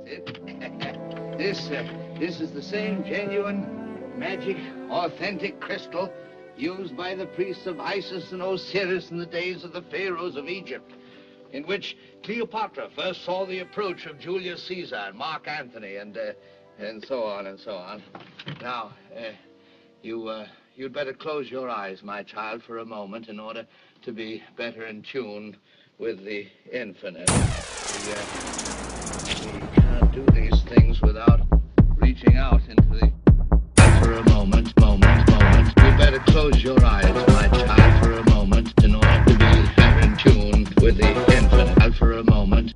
This is the same genuine, magic, authentic crystal used by the priests of Isis and Osiris in the days of the pharaohs of Egypt, in which Cleopatra first saw the approach of Julius Caesar and Mark Antony and so on and so on. Now, you'd better close your eyes, my child, for a moment in order to be better in tune with the infinite. We can't do these things without reaching out into the... For a moment. You'd better close your eyes, my child, for a moment in order to be better in tune with the infinite. For a moment.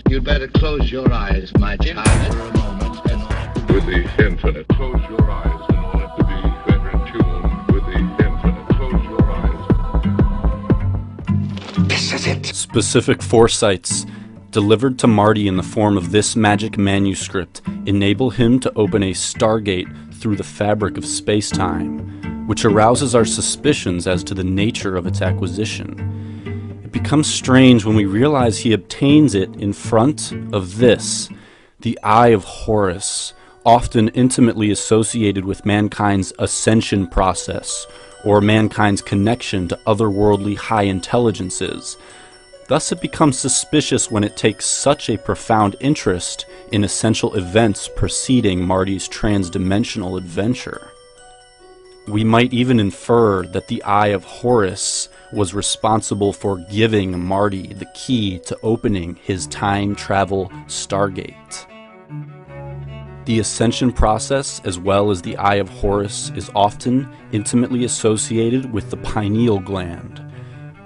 You'd better close your eyes, my child, for a moment in order to be... With the infinite. Close your eyes in order to be better in tune with the infinite. Close your eyes. This is it. Specific foresights delivered to Marty in the form of this magic manuscript enable him to open a stargate through the fabric of space-time, which arouses our suspicions as to the nature of its acquisition. It becomes strange when we realize he obtains it in front of this, the Eye of Horus, often intimately associated with mankind's ascension process, or mankind's connection to otherworldly high intelligences. Thus it becomes suspicious when it takes such a profound interest in essential events preceding Marty's transdimensional adventure. We might even infer that the Eye of Horus was responsible for giving Marty the key to opening his time travel stargate. The ascension process, as well as the Eye of Horus, is often intimately associated with the pineal gland,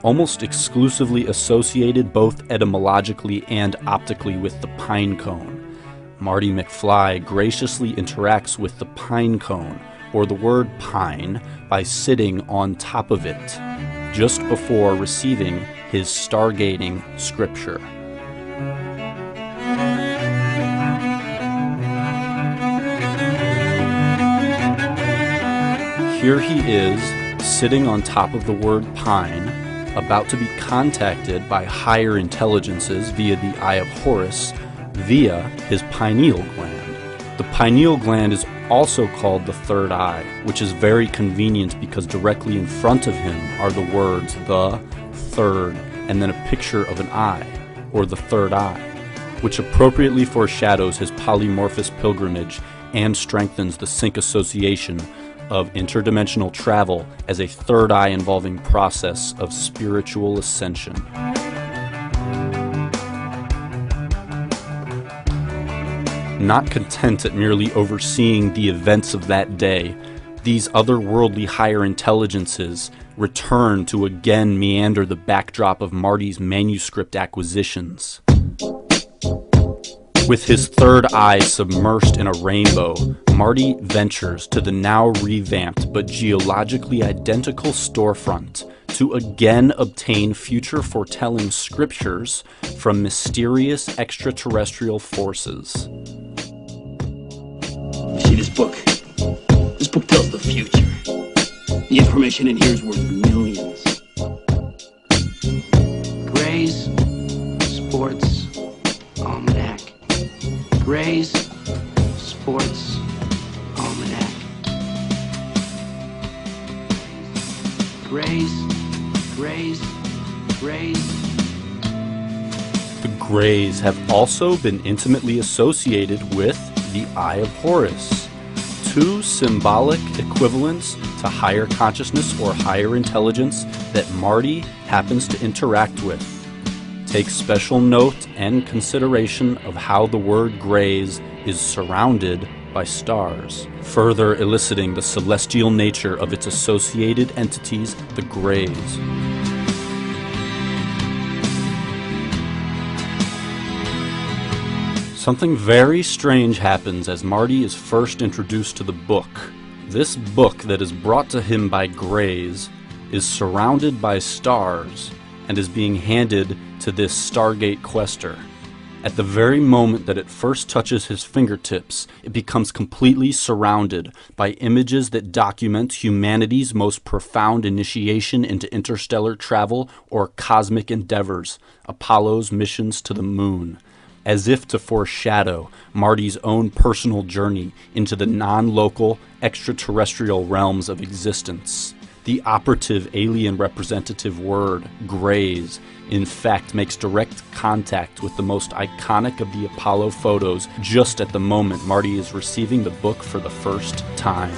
almost exclusively associated both etymologically and optically with the pine cone. Marty McFly graciously interacts with the pine cone, or the word pine, by sitting on top of it, just before receiving his stargating scripture. Here he is, sitting on top of the word pine, about to be contacted by higher intelligences via the Eye of Horus, via his pineal gland. The pineal gland is also called the third eye, which is very convenient because directly in front of him are the words the, third, and then a picture of an eye, or the third eye, which appropriately foreshadows his polymorphous pilgrimage and strengthens the sync association of interdimensional travel as a third eye involving process of spiritual ascension. Not content at merely overseeing the events of that day, these otherworldly higher intelligences return to again meander the backdrop of Marty's manuscript acquisitions. With his third eye submersed in a rainbow, Marty ventures to the now revamped but geologically identical storefront to again obtain future foretelling scriptures from mysterious extraterrestrial forces. See this book? This book tells the future. The information in here is worth millions. Gray's Sports Almanac. Gray's Sports Almanac. Gray's. The Greys have also been intimately associated with the Eye of Horus, two symbolic equivalents to higher consciousness or higher intelligence that Marty happens to interact with. Take special note and consideration of how the word Greys is surrounded by stars, further eliciting the celestial nature of its associated entities, the Greys. Something very strange happens as Marty is first introduced to the book. This book that is brought to him by Greys is surrounded by stars and is being handed to this Stargate quester. At the very moment that it first touches his fingertips, it becomes completely surrounded by images that document humanity's most profound initiation into interstellar travel or cosmic endeavors, Apollo's missions to the moon. as if to foreshadow Marty's own personal journey into the non-local, extraterrestrial realms of existence. The operative alien representative word, grays, in fact makes direct contact with the most iconic of the Apollo photos just at the moment Marty is receiving the book for the first time.